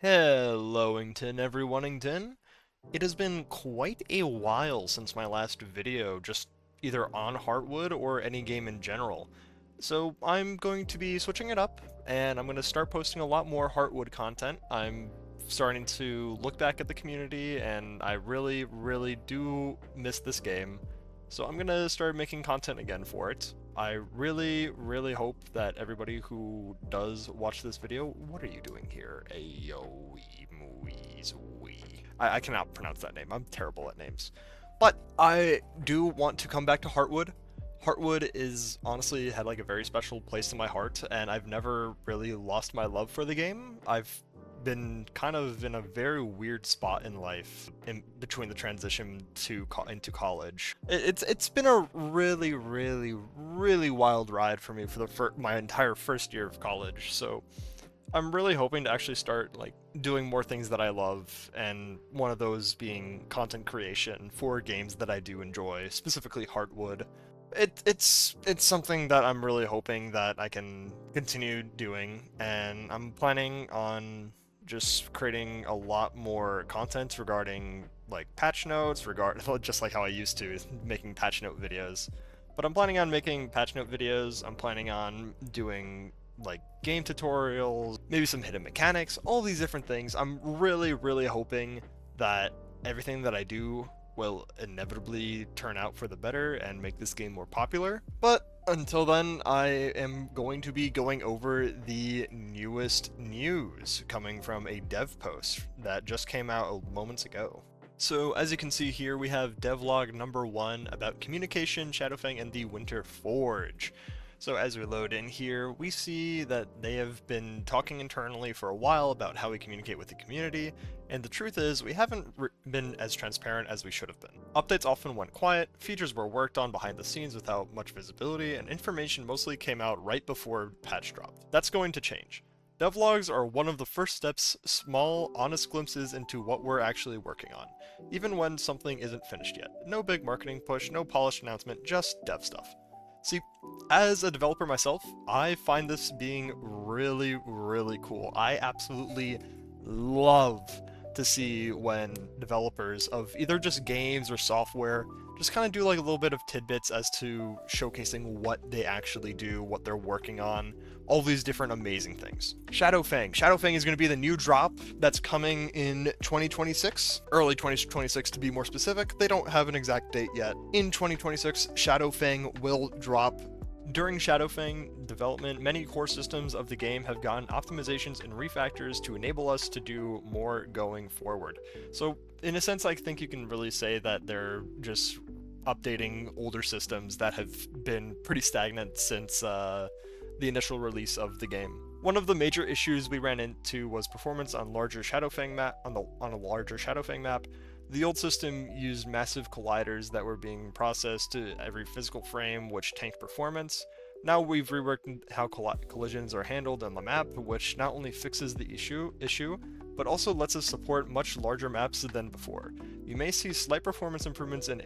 Helloington, everyoneington. It has been quite a while since my last video, just either on Heartwood or any game in general. So I'm going to be switching it up, and I'm going to start posting a lot more Heartwood content. I'm starting to look back at the community, and I really, really do miss this game. So I'm going to start making content again for it. I really, really hope that everybody who does watch this video, what are you doing here? I cannot pronounce that name. I'm terrible at names. But I do want to come back to Heartwood. Heartwood is honestly had like a very special place in my heart, and I've never really lost my love for the game. I've been kind of in a very weird spot in life in between the transition to into college. It's been a really really wild ride for me for my entire first year of college. So I'm really hoping to actually start like doing more things that I love, and one of those being content creation for games that I do enjoy, specifically Heartwood. It's something that I'm really hoping that I can continue doing, and I'm planning on just creating a lot more content regarding like patch notes, just like how I used to, making patch note videos. But I'm planning on making patch note videos. I'm planning on doing like game tutorials, maybe some hidden mechanics, all these different things. I'm really hoping that everything that I do will inevitably turn out for the better and make this game more popular. But until then, I am going to be going over the newest news coming from a dev post that just came out moments ago. So as you can see here, we have devlog number 1 about communication, Shadowfang, and the Winter Forge. So as we load in here, we see that they have been talking internally for a while about how we communicate with the community, and the truth is we haven't been as transparent as we should have been. Updates often went quiet, features were worked on behind the scenes without much visibility, and information mostly came out right before patch dropped. That's going to change. Devlogs are one of the first steps, small, honest glimpses into what we're actually working on, even when something isn't finished yet. No big marketing push, no polished announcement, just dev stuff. See, as a developer myself, I find this being really cool. I absolutely love to see when developers of either just games or software just kind of do like a little bit of tidbits as to showcasing what they actually do, what they're working on, all these different amazing things. Shadowfang. Shadowfang is going to be the new drop that's coming in 2026, early 2026 to be more specific. They don't have an exact date yet. In 2026, Shadowfang will drop. During Shadowfang development, many core systems of the game have gotten optimizations and refactors to enable us to do more going forward. So in a sense, I think you can really say that they're just updating older systems that have been pretty stagnant since the initial release of the game. One of the major issues we ran into was performance on larger Shadowfang map on a larger Shadowfang map. The old system used massive colliders that were being processed to every physical frame, which tanked performance. Now we've reworked how collisions are handled on the map, which not only fixes the issue, but also lets us support much larger maps than before. You may see slight performance improvements in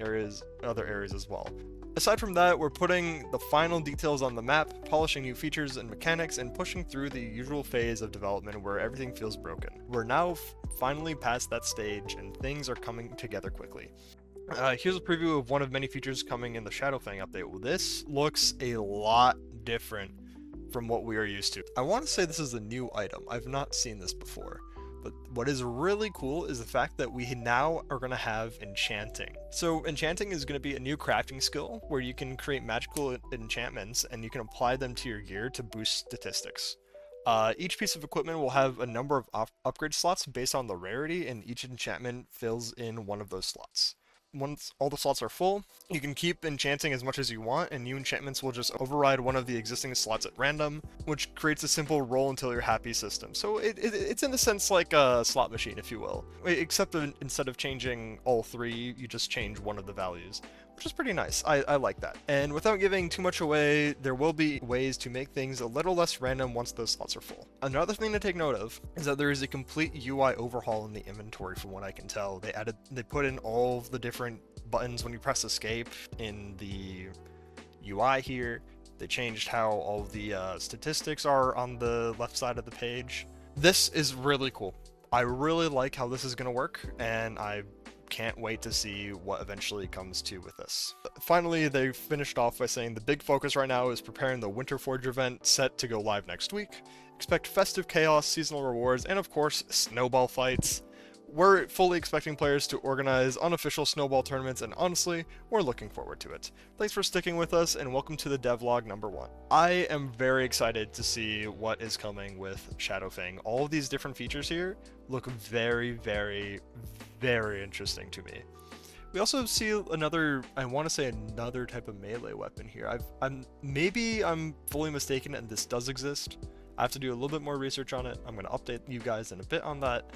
other areas as well. Aside from that, we're putting the final details on the map, polishing new features and mechanics, and pushing through the usual phase of development where everything feels broken. We're now finally past that stage, and things are coming together quickly. Here's a preview of one of many features coming in the Shadowfang update. Well, this looks a lot different from what we are used to. I want to say this is a new item. I've not seen this before. But what is really cool is the fact that we now are going to have enchanting. So enchanting is going to be a new crafting skill where you can create magical enchantments and you can apply them to your gear to boost statistics. Each piece of equipment will have a number of upgrade slots based on the rarity, and each enchantment fills in one of those slots. Once all the slots are full, you can keep enchanting as much as you want, and new enchantments will just override one of the existing slots at random, which creates a simple roll until you're happy system. So it's in a sense like a slot machine, if you will. Except that instead of changing all three, you just change one of the values, which is pretty nice. I like that. And without giving too much away, there will be ways to make things a little less random once those slots are full. Another thing to take note of is that there is a complete UI overhaul in the inventory from what I can tell. They put in all of the different buttons when you press escape in the UI here. They changed how all the statistics are on the left side of the page. This is really cool. I really like how this is going to work, and I can't wait to see what eventually comes to with this. Finally, they finished off by saying the big focus right now is preparing the Winterforge event set to go live next week. Expect festive chaos, seasonal rewards, and of course, snowball fights. We're fully expecting players to organize unofficial snowball tournaments, and honestly, we're looking forward to it. Thanks for sticking with us, and welcome to the devlog number 1. I am very excited to see what is coming with Shadowfang. All of these different features here look very, very, very interesting to me. We also see another, I want to say another type of melee weapon here. Maybe I'm fully mistaken and this does exist. I have to do a little bit more research on it. I'm going to update you guys in a bit on that.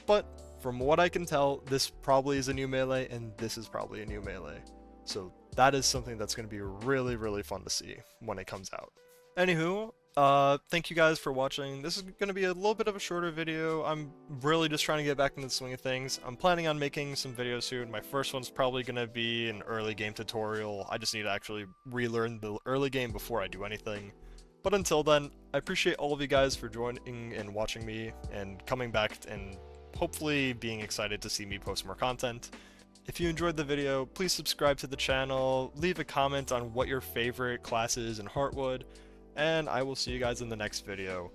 But from what I can tell, this probably is a new melee, and this is probably a new melee. So that is something that's going to be really, really fun to see when it comes out. Anywho, thank you guys for watching. This is going to be a little bit of a shorter video. I'm really just trying to get back into the swing of things. I'm planning on making some videos soon. My first one's probably going to be an early game tutorial. I just need to actually relearn the early game before I do anything. But until then, I appreciate all of you guys for joining and watching me and coming back and hopefully being excited to see me post more content. If you enjoyed the video, please subscribe to the channel, leave a comment on what your favorite class is in Heartwood, and I will see you guys in the next video.